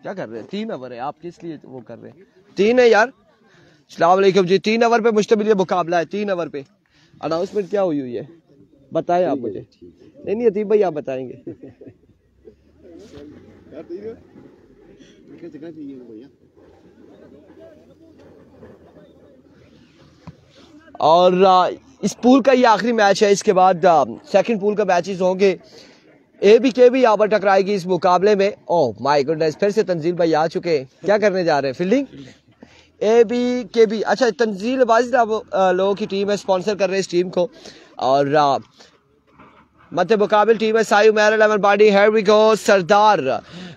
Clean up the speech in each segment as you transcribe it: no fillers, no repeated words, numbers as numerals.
क्या कर रहे हैं? 3 ओवर है, आप किस लिए वो कर रहे हैं? 3 है यार। अस्सलाम वालेकुम जी। 3 ओवर पे मुश्तमिल ये मुकाबला है। 3 ओवर पे अनाउंसमेंट क्या हुई है बताएं आप मुझे। नहीं अतीब भाई आप बताएंगे। और इस पूल का ये आखिरी मैच है। इसके बाद सेकंड पूल का मैचेस होंगे। ए के भी यहाँ पर टकराएगी इस मुकाबले में। ओह माय गुडनेस, फिर से तंजील भाई आ चुके हैं। क्या करने जा रहे हैं? फील्डिंग। के भी अच्छा, तंजील बाजी लोगों की टीम है, स्पॉन्सर कर रहे हैं इस टीम को। और मध्य मुकाबिल टीम है साई उमैर लेमन बाडी। Here we go. सरदार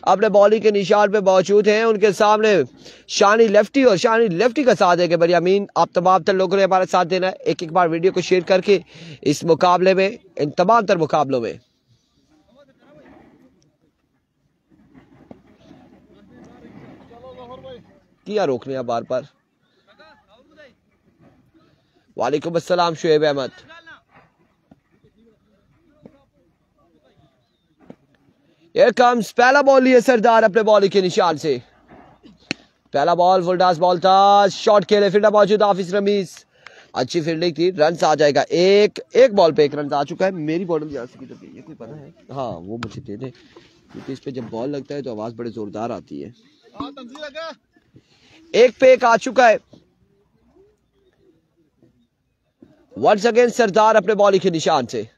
अपने बॉलिंग के निशान पे मौजूद हैं। उनके सामने शानी लेफ्टी, और शानी लेफ्टी का साथ देंगे बरियामीन। आप तमाम तर लोगों ने हमारा साथ देना है, एक एक बार वीडियो को शेयर करके इस मुकाबले में, इन तमाम तर मुकाबलों में। किया रोकने हैं बार बार। वालेकुम अस्सलाम शुएब अहमद। कम्स पहला बॉल लिए सरदार अपने बॉलिंग के निशान से। पहला बॉल फुलटास बॉल था, शॉट खेले, फील्डर मौजूद हाफिज रमीज। अच्छी फील्डिंग थी, रन आ जाएगा। एक बॉल पे 1 रन आ चुका है। मेरी बॉल यहाँ से किधर गई है कोई पता है? हाँ वो मुझे दे दे, क्योंकि इस पे जब बॉल लगता है तो आवाज बड़े जोरदार आती है। 1 पे 1 आ चुका है। वंस अगेन सरदार अपने बॉलिंग के निशान से।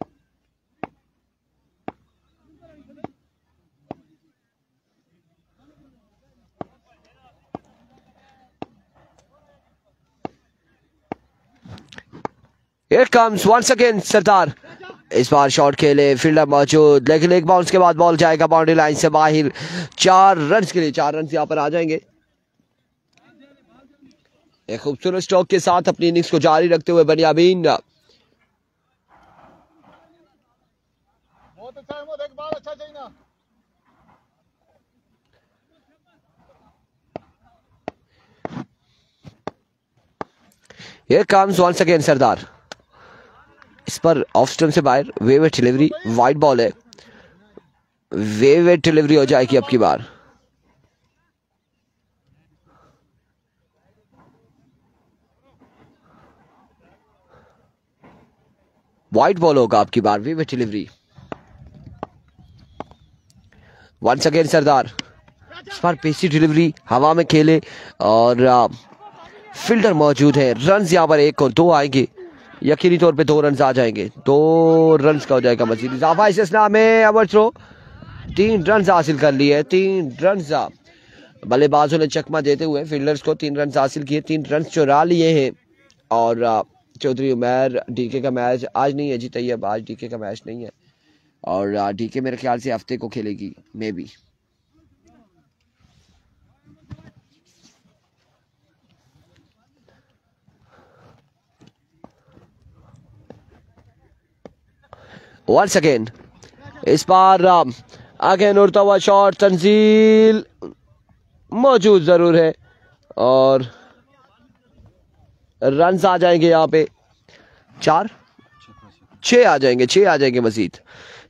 Here comes once again सरदार। इस बार शॉट खेले, फील्डर मौजूद, लेकिन एक बाउंस के बाद बॉल जाएगा बाउंड्री लाइन से बाहर। 4 रन के लिए, 4 रन यहां पर आ जाएंगे। एक खूबसूरत स्ट्रोक के साथ अपनी इनिंग्स को जारी रखते हुए बनियामीन। बहुत अच्छा है, एक बार अच्छा चाहिए ना। Here comes once again सरदार। इस पर ऑफ स्टंप से बाहर, वेव डिलीवरी, वाइड बॉल है, वेव डिलीवरी हो जाएगी अब की बार। वाइड बॉल होगा आपकी बार, wave delivery. Once again Sardar. इस बार पेसी डिलीवरी, हवा में खेले, और फील्डर मौजूद है। रन यहां पर 1 और 2 आएंगे, यकीनी तौर पे 2 रन आ जाएंगे। 2 रन का हो जाएगा मजीद इजाफा इस स्नाम में। अवर थ्रो 3 रन हासिल कर लिए, 3 रन। बल्लेबाजों ने चकमा देते हुए फील्डर्स को 3 रन हासिल किए, 3 रन चुरा लिए हैं। और चौधरी उमैर डीके का मैच आज नहीं है जी तैयब, आज डीके का मैच नहीं है। और डीके मेरे ख्याल से हफ्ते को खेलेगी मे बी। वंस अगेन इस बार अगेन उड़ता हुआ शॉट, तंजील मौजूद जरूर है, और रन आ जाएंगे यहाँ पे 4 6 आ जाएंगे, 6 आ जाएंगे मजीद।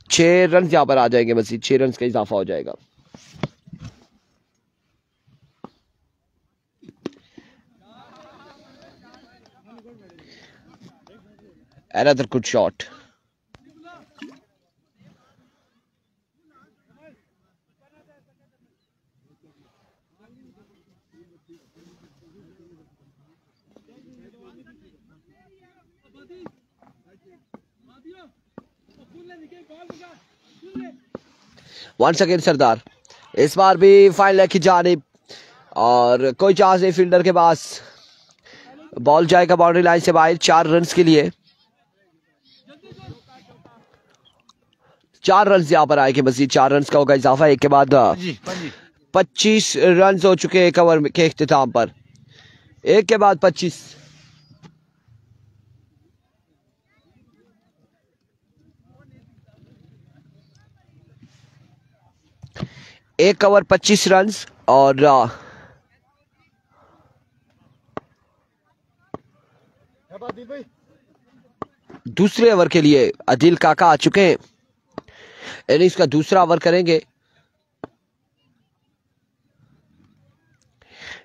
6 रन यहाँ पर आ जाएंगे मजीद, 6 रन का इजाफा हो जाएगा। Another good shot. Once again Sardar. इस बार भी फाइन लेग की जानिब, और कोई चांस नहीं फील्डर के पास। बॉल जाएगा बाउंड्री लाइन से बाहर 4 रन के लिए। 4 रन यहां पर आएंगे मजीद, 4 रन का होगा इजाफा। एक के बाद 25 रन हो चुके हैं एक ओवर के इख्तिताम पर। एक के बाद 25। एक ओवर 25 रन, और दूसरे ओवर के लिए आदिल काका आ चुके हैं। इनिंग्स का दूसरा ओवर करेंगे।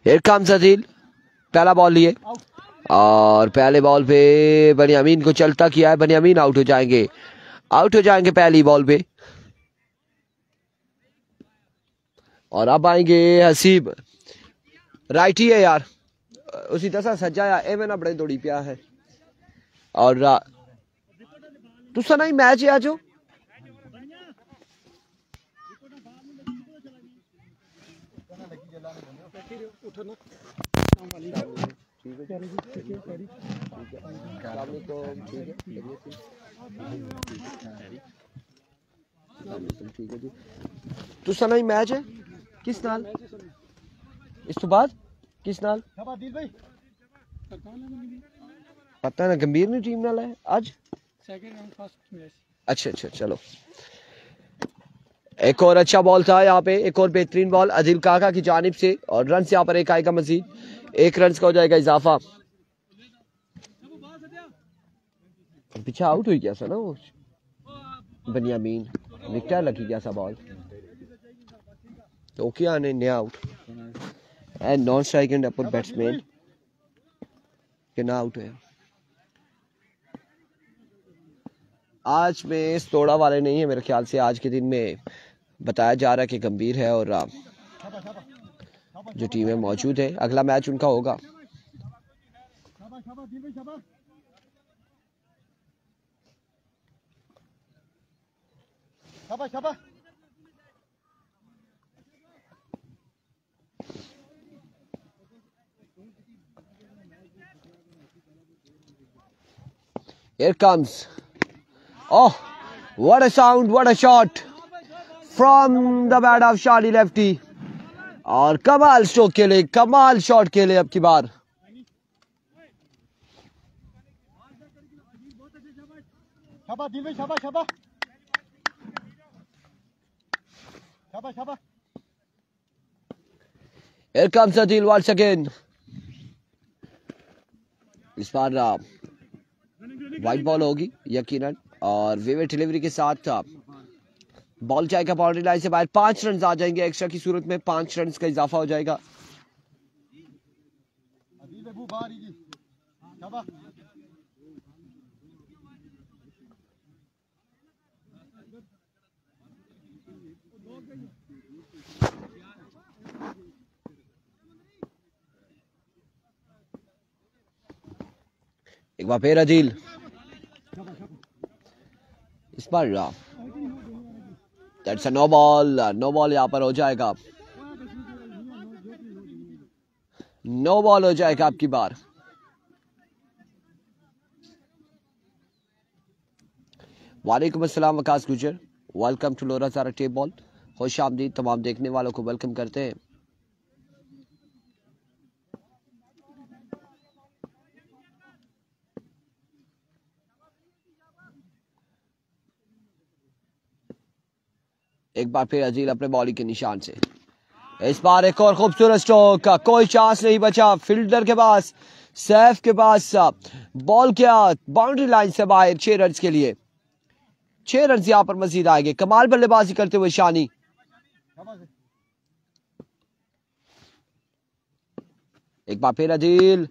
हियर कम्स अदील, पहला बॉल लिए और पहले बॉल पे बनियामीन को चलता किया है। बनियामीन आउट हो जाएंगे पहली बॉल पे। और अब आएंगे हसीब, राइट ही है यार, उसी तरह सजाया ए मैंने बड़े दौड़ी पिया है। और तुसा नहीं मैच है आज तुसा नहीं मैच है किस नाल इस तो बाद किस नाल पता ना गंभीर नहीं टीम नाल है आज। अच्छा अच्छा चलो, एक और अच्छा बॉल था यहाँ पे, एक और बेहतरीन बॉल अदिल काका की जानिब से और रन यहाँ पर एक आएगा मजीद, 1 रन का हो जाएगा इजाफा। पीछे आउट हुई क्या सा ना वो बनियामीन, विकेट लगी क्या सा बॉल तो क्या आने नया out and non strike and upper batsman के ना आउट है। आज में तोड़ा वाले नहीं है मेरे ख्याल से, आज के दिन में बताया जा रहा है कि गंभीर है और जो टीम है मौजूद है, अगला मैच उनका होगा। Here comes, oh what a sound, what a shot from the bat of Shadi lefty और कमाल स्ट्रोक के लिए, कमाल शॉट के लिए अब की बार। Here comes Adil once again, इस बार वाइट बॉल होगी यकीनन और वेवर डिलीवरी के साथ बॉल जाएगा बाउंड्री लाइन से बाहर। 5 रन आ जाएंगे एक्स्ट्रा की सूरत में, 5 रन का इजाफा हो जाएगा। एक बार फिर अदील, इस बार that's a no ball, no ball यहां पर हो जाएगा, नो बॉल हो जाएगा आपकी बार। वालेकुम अस्सलाम वकास गुजर, वेलकम टू लोरा सारा टेप बॉल, खुश आमदीद तमाम देखने वालों को वेलकम करते हैं। एक बार फिर अजील अपने बॉलिंग के निशान से, इस बार एक और खूबसूरत स्ट्रोक, कोई चांस नहीं बचा फील्डर के पास, सैफ के पास, बॉल क्या बाउंड्री लाइन से बाहर। 6 रन के लिए 6 रन यहां पर मजीद आएंगे। कमाल बल्लेबाजी करते हुए शानी, एक बार फिर Adeel,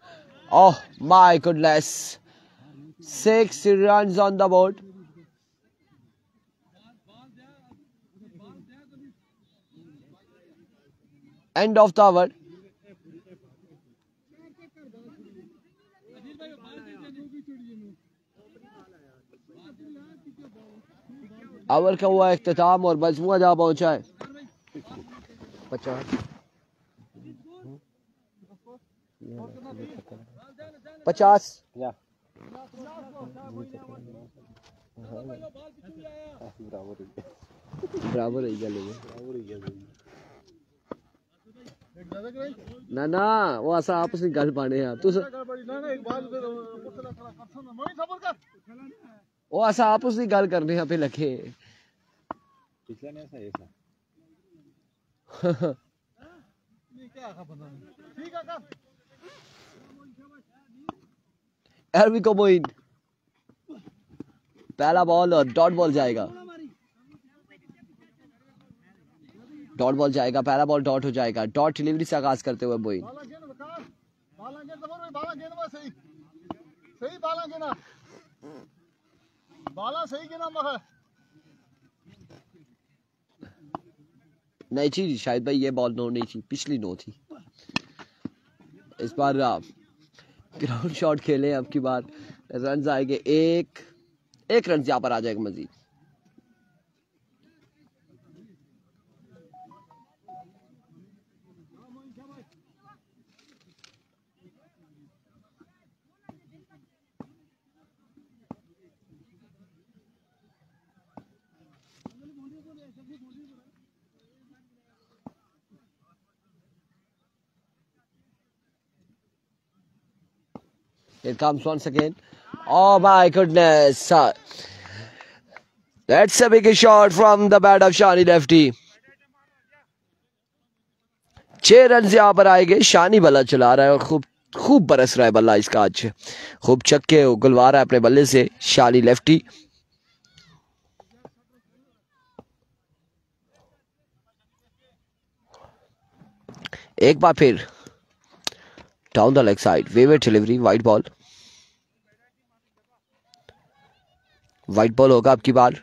oh my goodness, 6 run on the board. And of the over. Over का हुआ इख्तिताम और मजमुआ जहां पहुंचा है 50 बराबर ही गल ना ना वो असा आपस में गल पाने हैं तुस वो असा आपस में गल करने हैं पे लखे पिछला ने ऐसा ऐसा ठीक है का एरवी को मोइन, पहला बॉल और डॉट बॉल जाएगा। डॉट बॉल जाएगा, पहला बॉल डॉट हो जाएगा। डॉट डिलीवरी से आगाज करते हुए मोइन, नहीं थी शायद भाई, ये बॉल नो नहीं थी, पिछली नो थी। इस बार ग्राउंड शॉट खेले, अब की बार रन आएंगे, एक रन यहाँ पर आ जाएगा मजीद। Here comes once again. Oh my goodness. That's a big shot from the bat of Shani Lefty. 6 run यहाँ पर आएंगे। शानी बल्ला चला रहा है और खूब बरस रहा है बल्ला इसका आज, खूब छक्के उगलवा रहा है अपने बल्ले से शानी लेफ्टी। एक बार फिर डाउन द लेग साइड, वेवेट डिलीवरी, वाइट बॉल होगा आपकी बार।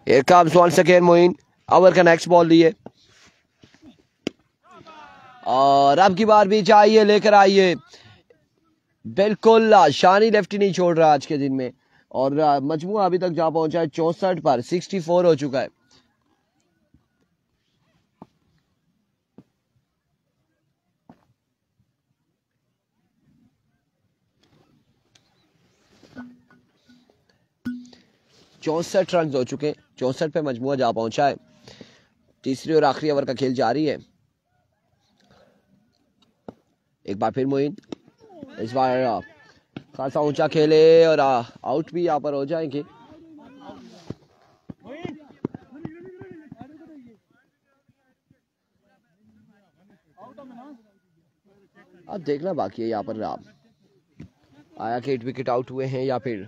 Here comes once again Moin, over का नेक्स्ट बॉल लिए और अब की बार भी चाहिए, लेकर आइए। बिल्कुल शानी लेफ्टी नहीं छोड़ रहा आज के दिन में और मजमुआ अभी तक जा पहुंचा है 64 पर, 64 हो चुका है। चौसठ रन हो चुके, 64 पे मजमुआ जा पहुंचा है। तीसरी और आखिरी ओवर का खेल जारी है। एक बार फिर मोइन, इस बार खासा ऊंचा खेले और आउट भी यहाँ पर हो जाएंगे। अब देखना बाकी है यहाँ पर आया कि 8 विकेट आउट हुए हैं या फिर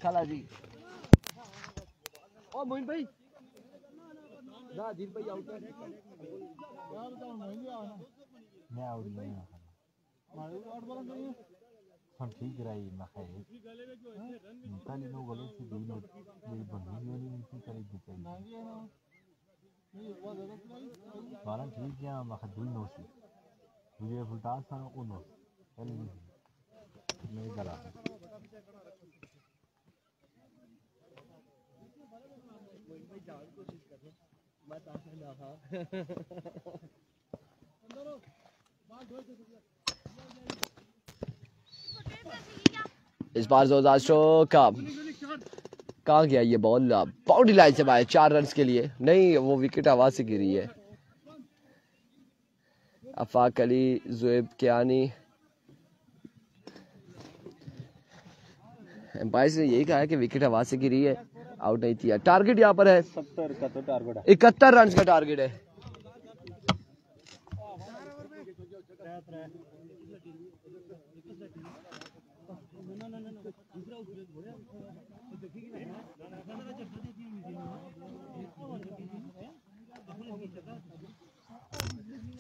खाला जी ओ मोइन भाई ना दिल भाई आउट है यार, तो मोइन भी आना मैं आउट नहीं है मारे आउट बॉल नहीं हम ठीक रही ना है निकाली नो गले से दी नो मेरी बंदी वाली नहीं करी दिखाई नहीं वो ज्यादा बाला ठीक है मख दी नो सी मुझे फुलटा सारा ओ नो पहले नहीं गला इस बार जोरदार स्ट्रोक कहाँ गया ये बॉल, बाउंड्री लाइन से बाहर, 4 रन के लिए नहीं, वो विकेट आवाज से गिरी है। अफाक अली जुएब कियानी एम्पायर ने यही कहा है कि विकेट आवाज से गिरी है, आउट नहीं किया। टारगेट यहाँ पर है 70 का, तो टारगेट है 71 रन का टारगेट है।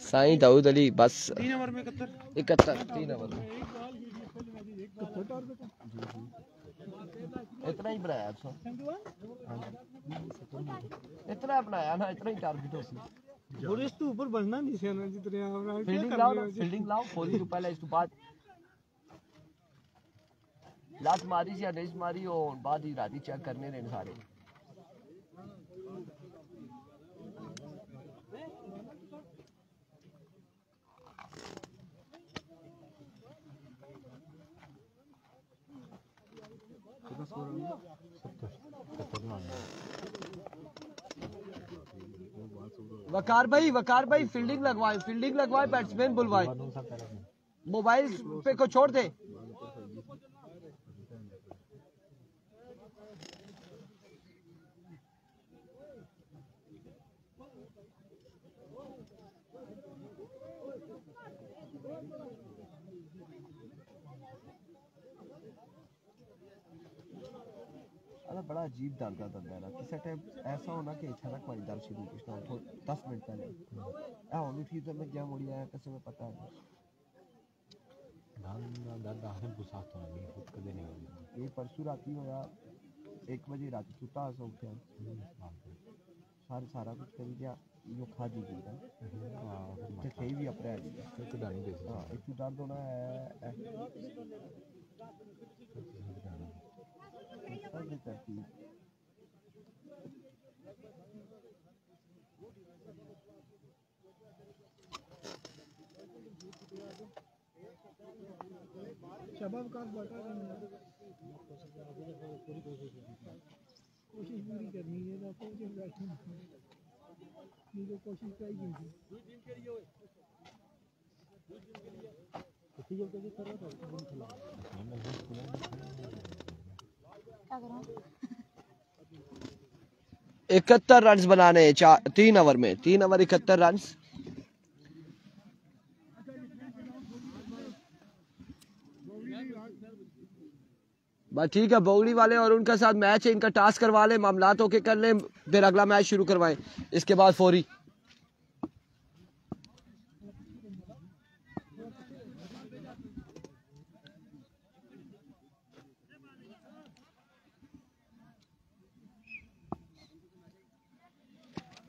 साईं दाऊद अली बस 3 ओवर में 71 3 ओवर में इतना ही बनाया इतना बनाया ना, इतना ही टारगेट होती और इसके ऊपर बढ़ना नहीं से ना जितने आप फील्डिंग लाओ खोली तो पहले इसके बाद लात मारी या नहीं मारी और बाद ही राती चेक करने ने सारे वकार भाई फील्डिंग लगवाए बैट्समैन बुलवाए, मोबाइल पे को छोड़ दे। बड़ा अजीब डर का धंधा है किसी टाइम ऐसा होना कि इतना कोई डर शुरू किसना तो 10 मिनट पहले आ होनी थी तो मैं क्या मुड़ी आया कैसे में पता है दादा है बुसाता नहीं खुद कदे नहीं ये परसों राती होया 1 बजे रात सुता सो उठा सारा कुछ कर गया यो खा दी गई हां तो सही भी अप्रैल तो डर नहीं दे हां एक डर दो ना है करती शबाब का बता कोशिश पूरी करनी है ना कोई जो बैठी नहीं जो कोशिश करी गई किसी जो कभी करो तो बंद खिला 71 रन बनाने 3 ओवर में 3 ओवर 71 रन। बस ठीक है बोगड़ी वाले और उनके साथ मैच है, इनका टास्क करवा ले, मामलात होके कर ले, फिर अगला मैच शुरू करवाएं, इसके बाद फौरी।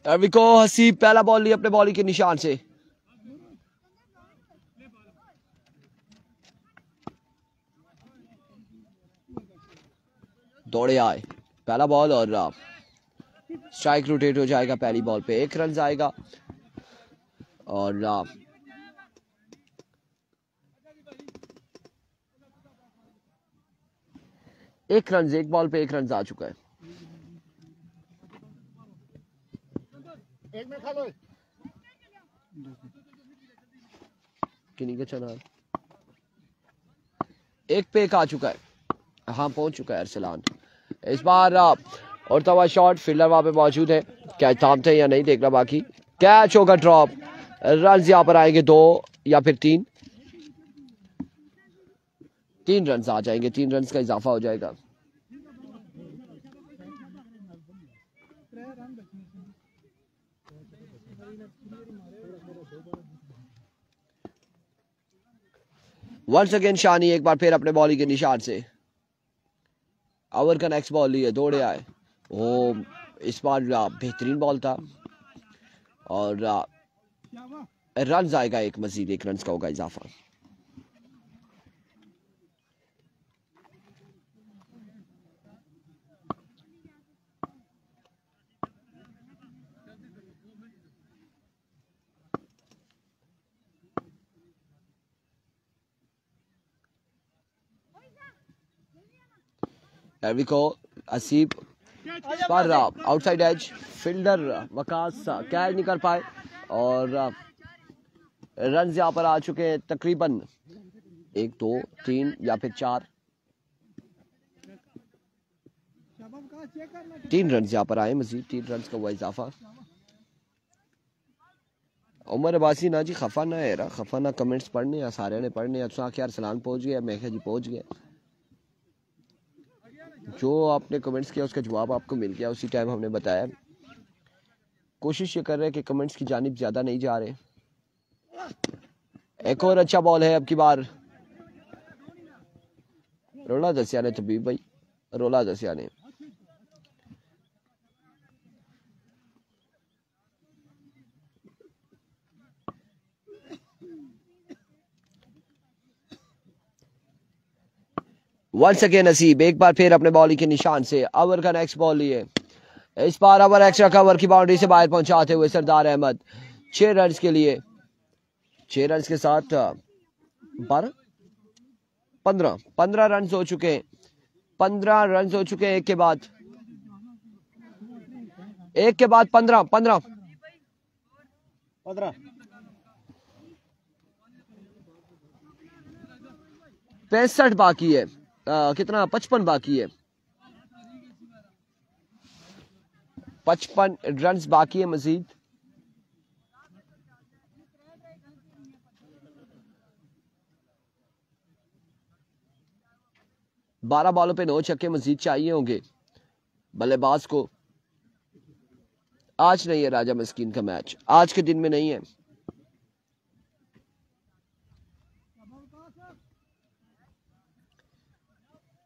अविको हसीब पहला बॉल लिया अपने बॉलिंग के निशान से, दौड़े आए पहला बॉल और स्ट्राइक रोटेट हो जाएगा पहली बॉल पे, 1 रन आएगा और 1 रन, 1 बॉल पे 1 रन आ चुका है। एक में खा लो किन्हीं का चना 1 पे 1 आ चुका है, हाँ पहुंच चुका है अरसलान इस बार। और तवा शॉट, फील्डर वहां पे मौजूद है, कैच थामते या नहीं देखना बाकी, कैच होगा ड्रॉप, रन यहाँ पर आएंगे 2 या फिर 3 रन आ जाएंगे, 3 रन का इजाफा हो जाएगा। वंस अगेन शानी एक बार फिर अपने बॉलिंग के निशान से, ओवर का नेक्स्ट बॉल लिए, दौड़े आए, ओ इस बार बेहतरीन बॉल था और रन आएगा, एक मजीद 1 रन का होगा इजाफा। असीब पर outside edge, fielder Waqas catch नहीं कर पाए और रन यहाँ पर आ चुके हैं तकरीबन 1 2 3 या फिर 4 3 रन यहाँ पर आए, मजीद 3 रन का हुआ इजाफा। उमर अब्बासी ना जी खफा ना है, खफा ना कमेंट्स पढ़ने या सारे ने पढ़ने, अच्छा क्या अरसलान पहुंच गया, मैं जी पहुंच गया, जो आपने कमेंट्स किया उसका जवाब आपको मिल गया उसी टाइम हमने बताया। कोशिश ये कर रहे हैं कि कमेंट्स की जानिब ज्यादा नहीं जा रहे। एक और अच्छा बॉल है अब की बार, रोला दसिया ने, तबीब भाई रोला दसिया ने। वंस अगेन नसीब एक बार फिर अपने बॉलिंग के निशान से ओवर का नेक्स्ट बॉल लिए। इस बार ओवर एक्स्ट्रा कवर की बाउंड्री से बाहर पहुंचाते हुए सरदार अहमद 6 रन के लिए, 6 रन के साथ 15 रन हो चुके हैं, 15 रन हो चुके हैं। एक के बाद 15 65 बाकी है। कितना 55 बाकी है, 55 रन बाकी है मजीद। बारह बॉलों पे 9 छक्के मजीद चाहिए होंगे बल्लेबाज को। आज नहीं है राजा मस्कीन का मैच, आज के दिन में नहीं है।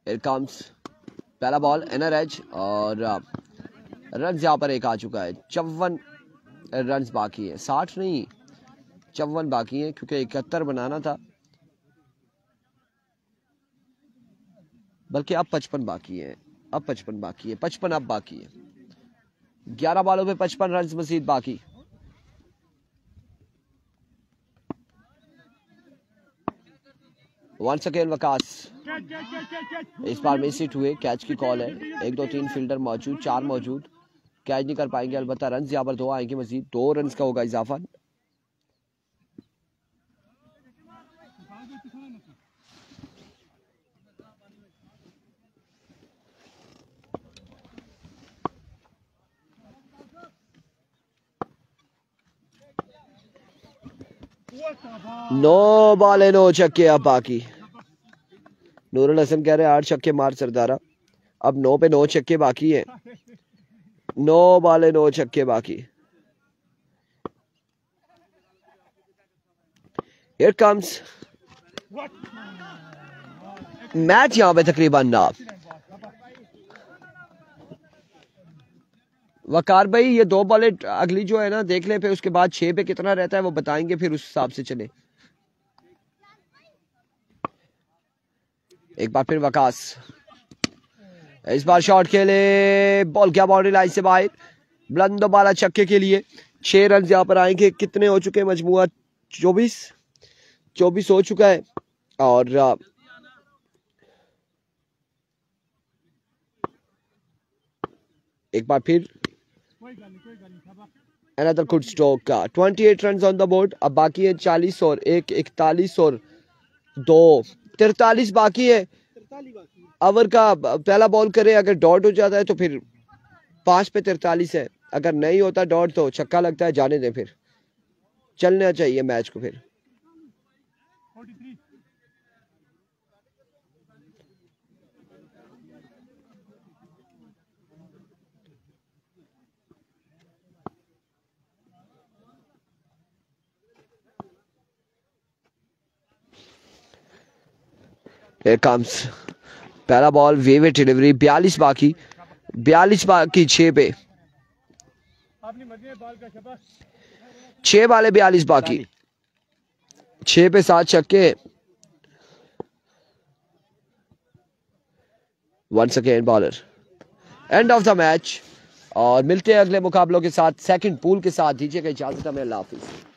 Here comes पहला बॉल इनर एज और रन यहां पर एक आ चुका है। 54 रन बाकी है, 60 नहीं 54 बाकी है क्योंकि 71 बनाना था, बल्कि अब 55 बाकी है, अब 55 बाकी है, 55 अब बाकी है। 11 बॉलों पे 55 रन मजीद बाकी। वंस अगेन वकास, इस बार मिस हिट हुए, कैच की कॉल है। 1 2 3 फील्डर मौजूद, 4 मौजूद, कैच नहीं कर पाएंगे। अलबत्ता रन यहाँ पर 2 आएंगे मजीद, 2 रन का होगा इजाफा। नो बॉल है 9 छक्के अब बाकी। नूरुल हसन कह रहे हैं 8 छक्के मार सरदारा, अब 9 पे 9 छक्के बाकी है। 9 बॉल है 9 छक्के बाकी। Here comes मैच यहां पे तकरीबन ना। वकार भाई ये 2 बॉलें अगली जो है ना देख ले, फिर उसके बाद 6 पे कितना रहता है वो बताएंगे, फिर उस हिसाब से चले। एक बार फिर वकास, इस बार शॉट खेले, बॉल क्या बाउंड्री लाइन से बाहर, बुलंद बाला छक्के के लिए। 6 रन यहां पर आएंगे। कितने हो चुके हैं मजमुआ? 24 हो चुका है। और एक बार फिर अनदर गुड स्ट्रोक का 28 रन ऑन द बोर्ड। अब बाकी है 40 और 1 41 और 2 43 बाकी है। ओवर का पहला बॉल करे, अगर डॉट हो जाता है तो फिर 5 पे 43 है, अगर नहीं होता डॉट तो छक्का लगता है। जाने दें, फिर चलना चाहिए मैच को। फिर Here comes पहला बॉल, वेवे डिलीवरी। 42 बाकी 6 पे 6 वाले 42 बाकी, 6 पे 7 छक्के। Once again bowler, end of the match. और मिलते हैं अगले मुकाबलों के साथ, सेकंड पूल के साथ। दीजिएगा इजाजत, हमें अल्लाह हाफिज।